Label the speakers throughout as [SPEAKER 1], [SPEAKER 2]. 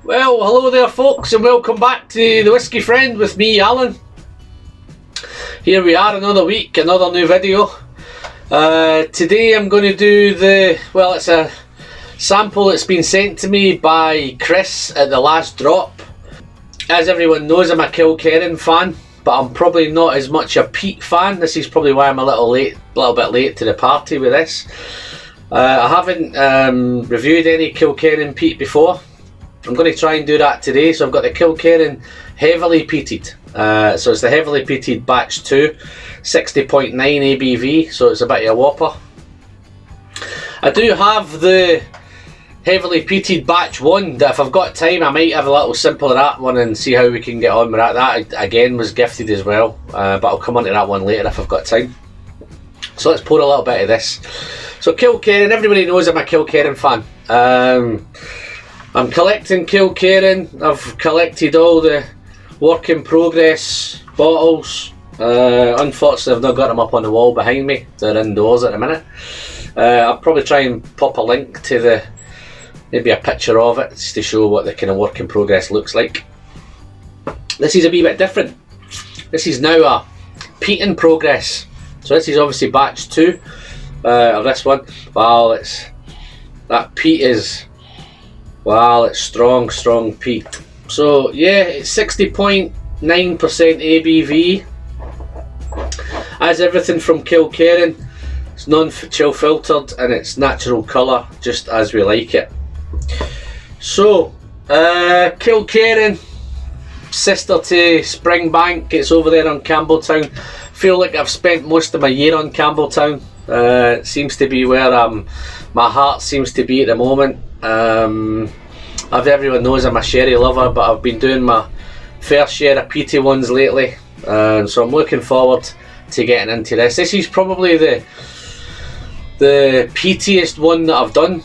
[SPEAKER 1] Well, hello there folks, and welcome back to the Whiskey Friend with me, Alan. Here we are, another week, another new video. Today I'm going to do it's a sample that's been sent to me by Chris at the last drop. As everyone knows, I'm a Kilkerran fan, but I'm probably not as much a peat fan. This is probably why I'm a little bit late to the party with this. I haven't reviewed any Kilkerran peat before. I'm going to try and do that today. So I've got the Kilkerran heavily peated. So it's the heavily peated batch 2, 60.9 ABV, so it's a bit of a whopper. I do have the heavily peated batch 1 that if I've got time I might have a little simple of that one and see how we can get on with that. That again was gifted as well, but I'll come on to that one later if I've got time. So let's pour a little bit of this. So Kilkerran, everybody knows I'm a Kilkerran fan. I'm collecting Kilkerran. I've collected all the work in progress bottles. Unfortunately I've not got them up on the wall behind me. They're indoors at the minute. I'll probably try and pop a link to maybe a picture of it just to show what the kind of work in progress looks like. This is a wee bit different. This is now a peat in progress. So this is obviously batch 2 of this one. Wow, that peat is, wow, it's strong peat. So yeah, it's 60.9% ABV. As everything from Kilkerran, it's non-chill filtered and it's natural colour, just as we like it. So Kilkerran, sister to Springbank, it's over there on Campbelltown. Feel like I've spent most of my year on Campbelltown. It seems to be where my heart seems to be at the moment. Everyone knows I'm a sherry lover, but I've been doing my fair share of peaty ones lately, so I'm looking forward to getting into this. This is probably the peatiest one that I've done,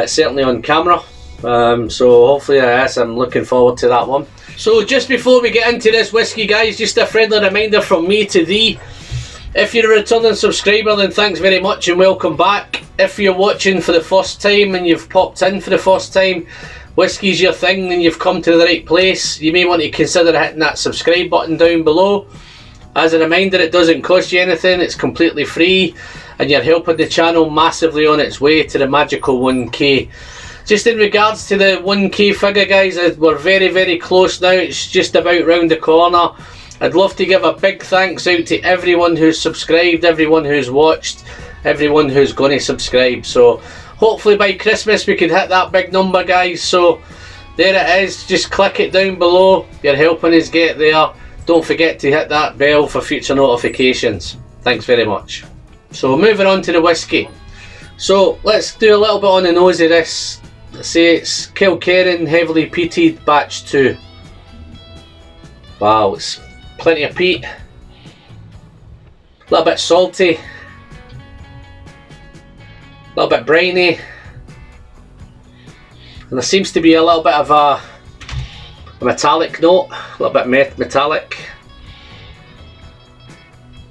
[SPEAKER 1] certainly on camera. So hopefully I'm looking forward to that one. So just before we get into this whiskey, guys, just a friendly reminder from me to thee. If you're a returning subscriber, then thanks very much and welcome back. If you're watching for the first time and you've popped in for the first time, whiskey's your thing, then you've come to the right place. You may want to consider hitting that subscribe button down below. As a reminder, it doesn't cost you anything, it's completely free, and you're helping the channel massively on its way to the magical 1k. Just in regards to the 1k figure, guys, we're very close now. It's just about round the corner. I'd love to give a big thanks out to everyone who's subscribed, everyone who's watched, everyone who's going to subscribe. So hopefully by Christmas we can hit that big number, guys. So there it is, just click it down below. You're helping us get there. Don't forget to hit that bell for future notifications. Thanks very much. So moving on to the whiskey. So let's do a little bit on the nose of this. Let's say it's Kilkerran heavily peated batch 2. Wow, it's plenty of peat. A little bit salty. A little bit briny. And there seems to be a little bit of a metallic note. A little bit metallic.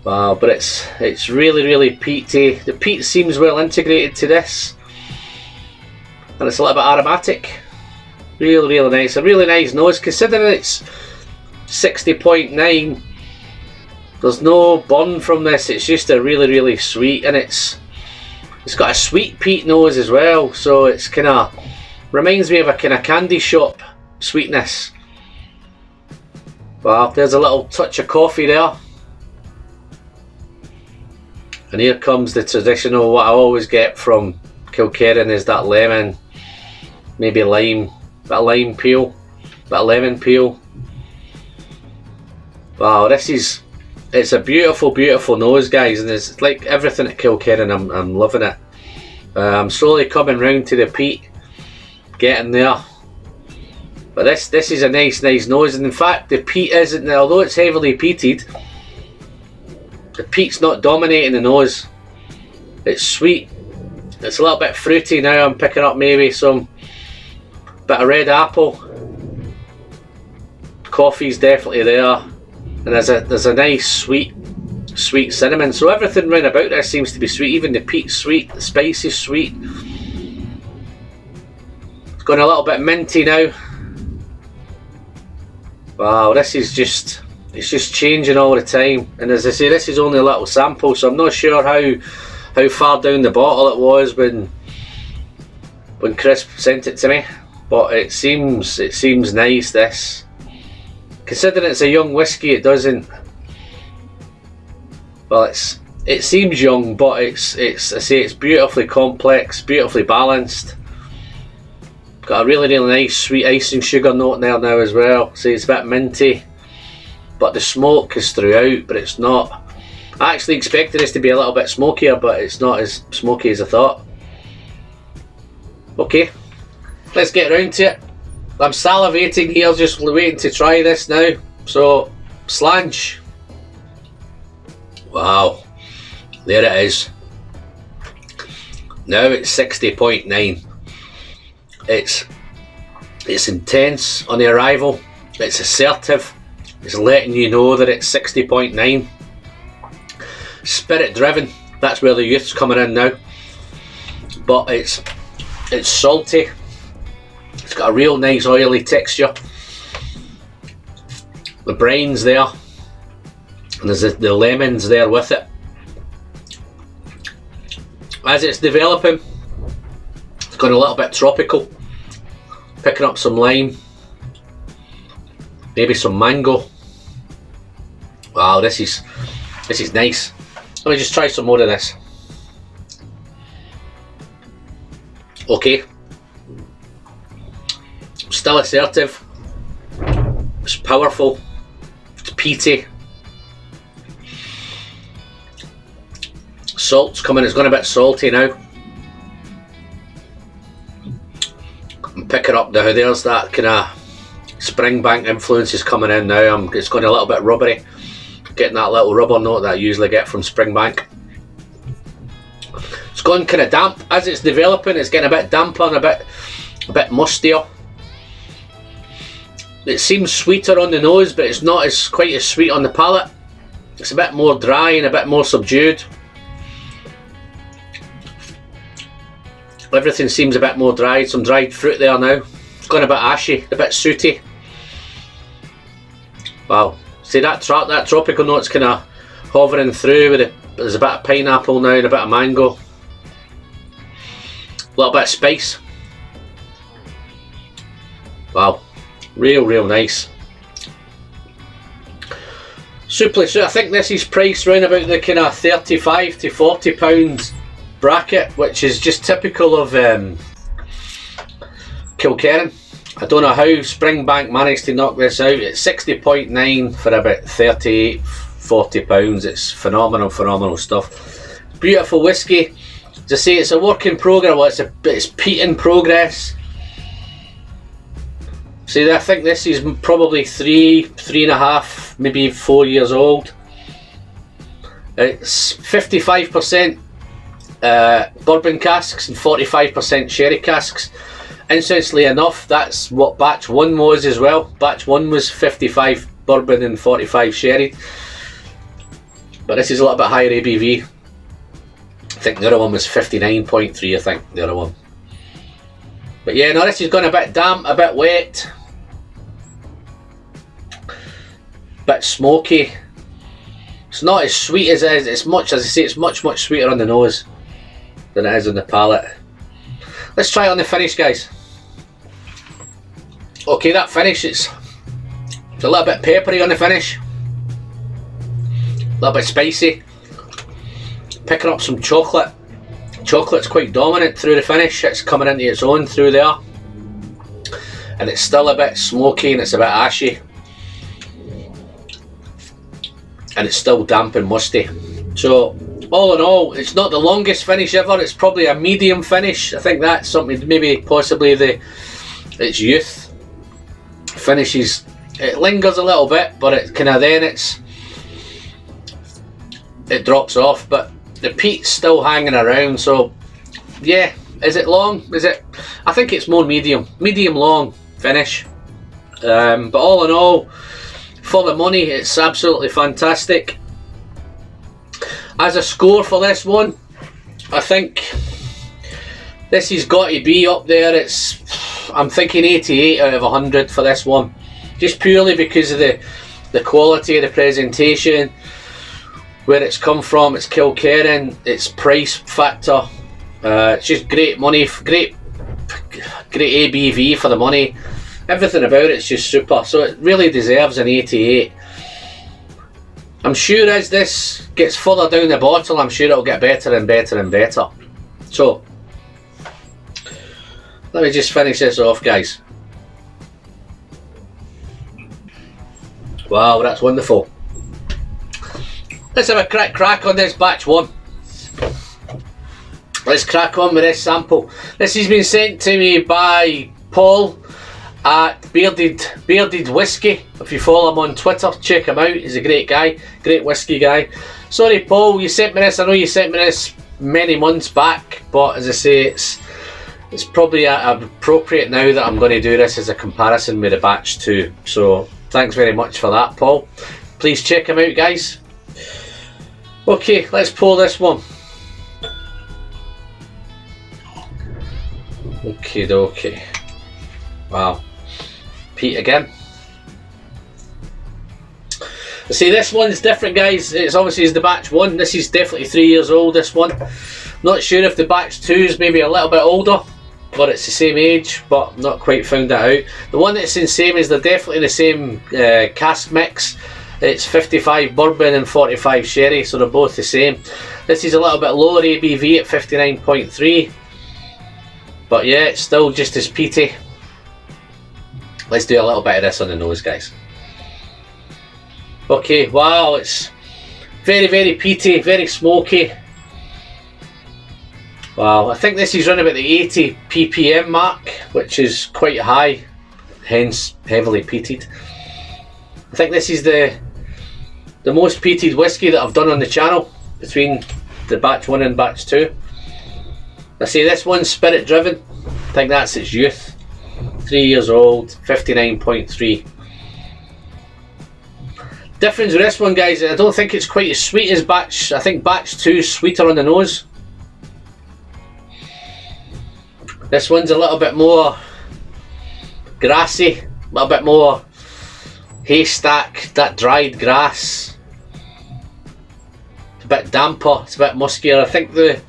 [SPEAKER 1] Wow, but it's really peaty. The peat seems well integrated to this. And it's a little bit aromatic. Really nice. A really nice nose considering it's 60.9. There's no burn from this. It's just a really sweet, and it's got a sweet peat nose as well. So it's kind of reminds me of a kind of candy shop sweetness. Wow, there's a little touch of coffee there. And here comes the traditional, what I always get from Kilkerran is that lemon, maybe lime, bit of lime peel, bit of lemon peel. Wow, it's a beautiful nose, guys, and it's like everything at Kilkerran. I'm loving it. I'm slowly coming round to the peat, getting there. But this is a nice nose, and in fact the peat isn't, although it's heavily peated, the peat's not dominating the nose. It's sweet. It's a little bit fruity now. I'm picking up maybe some bit of red apple. Coffee's definitely there, and there's a nice sweet cinnamon. So everything round about there seems to be sweet. Even the peat's sweet, the spice is sweet. It's going a little bit minty now. Wow, this is just, it's just changing all the time. And as I say, this is only a little sample, so I'm not sure how far down the bottle it was when Chris sent it to me. But it seems nice, this. Considering it's a young whiskey, it doesn't. Well, it seems young, but it's I say it's beautifully complex, beautifully balanced. Got a really nice sweet icing sugar note in there now as well. See, it's a bit minty, but the smoke is throughout. But it's not. I actually expected this to be a little bit smokier, but it's not as smoky as I thought. Okay, let's get around to it. I'm salivating here, just waiting to try this now. So, slange. Wow, there it is. Now it's 60.9. It's intense on the arrival. It's assertive. It's letting you know that it's 60.9. Spirit driven. That's where the youth's coming in now. But it's salty. It's got a real nice oily texture. The brine's there. And there's the lemons there with it. As it's developing, it's gone a little bit tropical. Picking up some lime. Maybe some mango. Wow, this is nice. Let me just try some more of this. Okay. Still assertive. It's powerful. It's peaty. Salt's coming, it's going a bit salty now. I'm picking up now, there's that kind of Springbank influence is coming in now. It's going a little bit rubbery. Getting that little rubber note that I usually get from Springbank. It's gone kind of damp. As it's developing, it's getting a bit damper and a bit mustier. It seems sweeter on the nose, but it's not quite as sweet on the palate. It's a bit more dry and a bit more subdued. Everything seems a bit more dried, some dried fruit there now. It's gone a bit ashy, a bit sooty. Wow, see that tropical note's kind of hovering through with there's a bit of pineapple now and a bit of mango. A little bit of spice. Wow, real nice. Supli, so I think this is priced around about the kind of £35 to £40 bracket, which is just typical of Kilkerran. I don't know how Springbank managed to knock this out. It's 60.9 for about £38–40. It's phenomenal stuff. Beautiful whiskey. As I say, it's a work in progress. Well, it's peat in progress. See, I think this is probably three and a half, maybe 4 years old. It's 55% bourbon casks and 45% sherry casks. Incidentally enough, that's what batch 1 was as well. Batch 1 was 55 bourbon and 45 sherry. But this is a little bit higher ABV. I think the other one was 59.3, I think, the other one. But yeah, no, this has gone a bit damp, a bit wet. Bit smoky. It's not as sweet as it is. It's much, as I say, it's much sweeter on the nose than it is on the palate. Let's try it on the finish, guys. Okay, that finish, it's a little bit peppery on the finish. A little bit spicy. Picking up some chocolate. Chocolate's quite dominant through the finish. It's coming into its own through there. And it's still a bit smoky and it's a bit ashy. And it's still damp and musty. So, all in all, it's not the longest finish ever. It's probably a medium finish. I think that's something, maybe possibly its youth finishes. It lingers a little bit, but it kind of then it drops off. But the peat's still hanging around. So, yeah, is it long? Is it? I think it's more medium long finish. But all in all, for the money, it's absolutely fantastic. As a score for this one, I think this has got to be up there. I'm thinking 88 out of 100 for this one. just purely because of the quality of the presentation, where it's come from. It's Kilkerran, its price factor. It's just great money, great ABV for the money. Everything about it's just super. So it really deserves an 88. I'm sure as this gets further down the bottle, I'm sure it'll get better and better and better. So let me just finish this off, guys. Wow, that's wonderful. Let's have a crack on this batch one. Let's crack on with this sample. This has been sent to me by Paul at Bearded Whiskey. If you follow him on Twitter, check him out. He's a great guy, great whiskey guy. Sorry Paul, you sent me this. I know you sent me this many months back, but as I say, it's probably appropriate now that I'm going to do this as a comparison with the batch 2. So thanks very much for that, Paul. Please check him out, guys. Okay, let's pour this one. Okie dokie. Wow. Peat again. See, this one's different, guys. It's obviously the batch 1. This is definitely 3 years old, this one. Not sure if the batch 2 is maybe a little bit older, but it's the same age, but not quite found that out. The one that's the same is they're definitely the same cask mix. It's 55 bourbon and 45 sherry, so they're both the same. This is a little bit lower ABV at 59.3, but yeah, it's still just as peaty. Let's do a little bit of this on the nose, guys. Okay, wow, it's very, very peaty, very smoky. Wow, I think this is around about the 80 ppm mark, which is quite high, hence heavily peated. I think this is the most peated whiskey that I've done on the channel between the batch 1 and batch 2. I say this one's spirit driven. I think that's its youth. 3 years old, 59.3. Difference with this one, guys, I don't think it's quite as sweet as batch. I think batch 2 is sweeter on the nose. This one's a little bit more grassy, a little bit more haystack, that dried grass. It's a bit damper, it's a bit muskier. I think the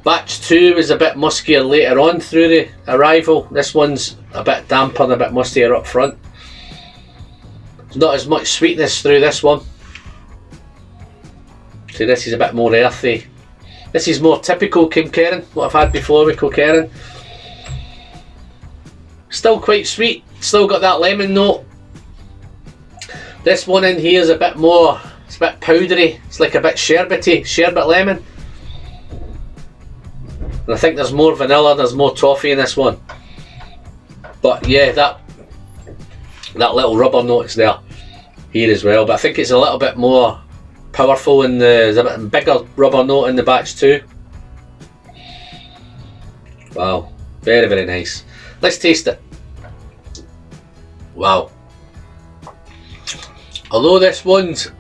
[SPEAKER 1] batch 2 was a bit muskier later on through the arrival. This one's a bit damper and a bit mustier up front. There's not as much sweetness through this one. So this is a bit more earthy. This is more typical Kilkerran, what I've had before with Kilkerran. Still quite sweet, still got that lemon note. This one in here is a bit more, it's a bit powdery, it's like a bit sherbety, sherbet lemon. And I think there's more vanilla, there's more toffee in this one. But yeah, that little rubber note's there here as well, but I think it's a little bit more powerful in there's a bit bigger rubber note in the batch 2. Wow, very, very nice. Let's taste it. Wow. Although this one's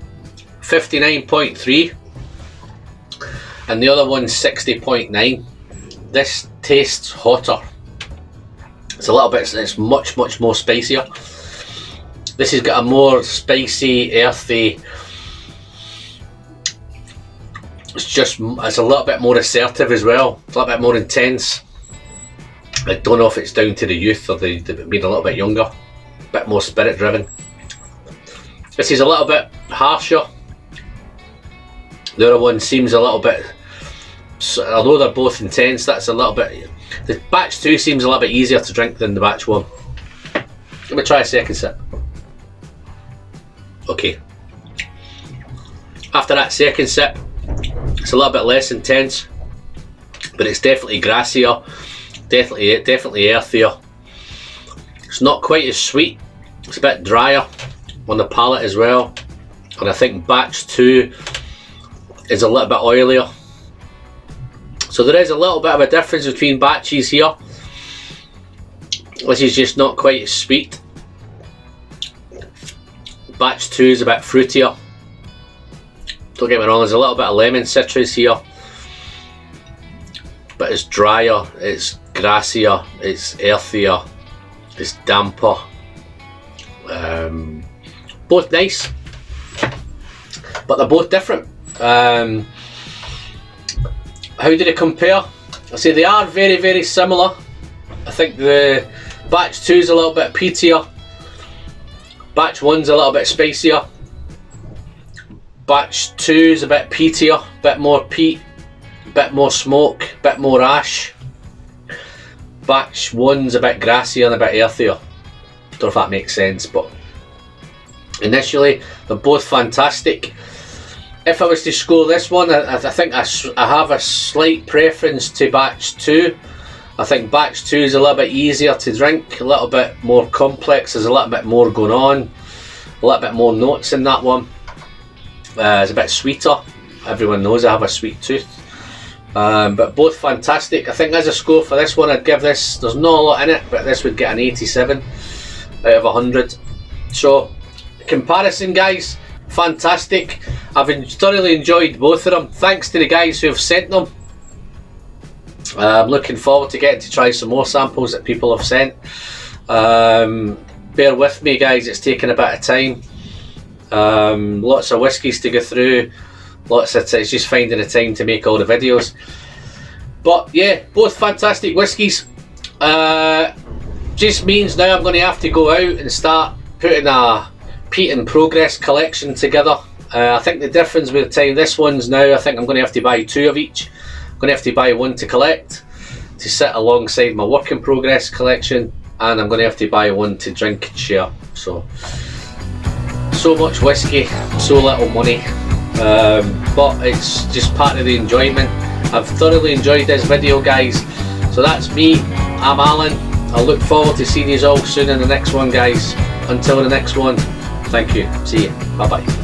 [SPEAKER 1] 59.3 and the other one's 60.9, this tastes hotter. It's a little bit, it's much more spicier. This has got a more spicy, earthy, it's a little bit more assertive as well. It's a little bit more intense. I don't know if it's down to the youth or the being a little bit younger, a bit more spirit driven. This is a little bit harsher. The other one seems a little bit, although they're both intense, that's a little bit, the batch 2 seems a little bit easier to drink than the batch 1. Let me try a second sip. Okay. After that second sip, it's a little bit less intense, but it's definitely grassier, definitely earthier. It's not quite as sweet, it's a bit drier on the palate as well, and I think batch 2 is a little bit oilier. So there is a little bit of a difference between batches here. This is just not quite as sweet. Batch 2 is a bit fruitier. Don't get me wrong, there's a little bit of lemon citrus here, but it's drier, it's grassier, it's earthier, it's damper. Both nice, but they're both different. How do they compare? I say they are very, very similar. I think the batch 2 is a little bit peatier, batch 1's a little bit spicier, batch 2 is a bit peatier, bit more peat, bit more smoke, bit more ash. Batch 1's a bit grassier and a bit earthier. Don't know if that makes sense, but initially they're both fantastic. If I was to score this one, I think I have a slight preference to batch 2. I think batch 2 is a little bit easier to drink, a little bit more complex, there's a little bit more going on, a little bit more notes in that one. It's a bit sweeter. Everyone knows I have a sweet tooth. But both fantastic. I think as a score for this one, I'd give this, there's not a lot in it, but this would get an 87 out of 100. So, comparison guys, fantastic. I've thoroughly enjoyed both of them. Thanks to the guys who have sent them. I'm looking forward to getting to try some more samples that people have sent. Bear with me guys, it's taken a bit of time. Lots of whiskies to go through. It's just finding the time to make all the videos. But yeah, both fantastic whiskies. Just means now I'm going to have to go out and start putting a Peat in Progress collection together. I think the difference with the time this one's now, I think I'm going to have to buy 2 of each. I'm going to have to buy one to collect, to sit alongside my Work in Progress collection, and I'm going to have to buy one to drink and share. So much whiskey, so little money. But it's just part of the enjoyment. I've thoroughly enjoyed this video guys. So that's me, I'm Alan. I look forward to seeing you all soon in the next one guys. Until the next one, thank you, see you, bye bye.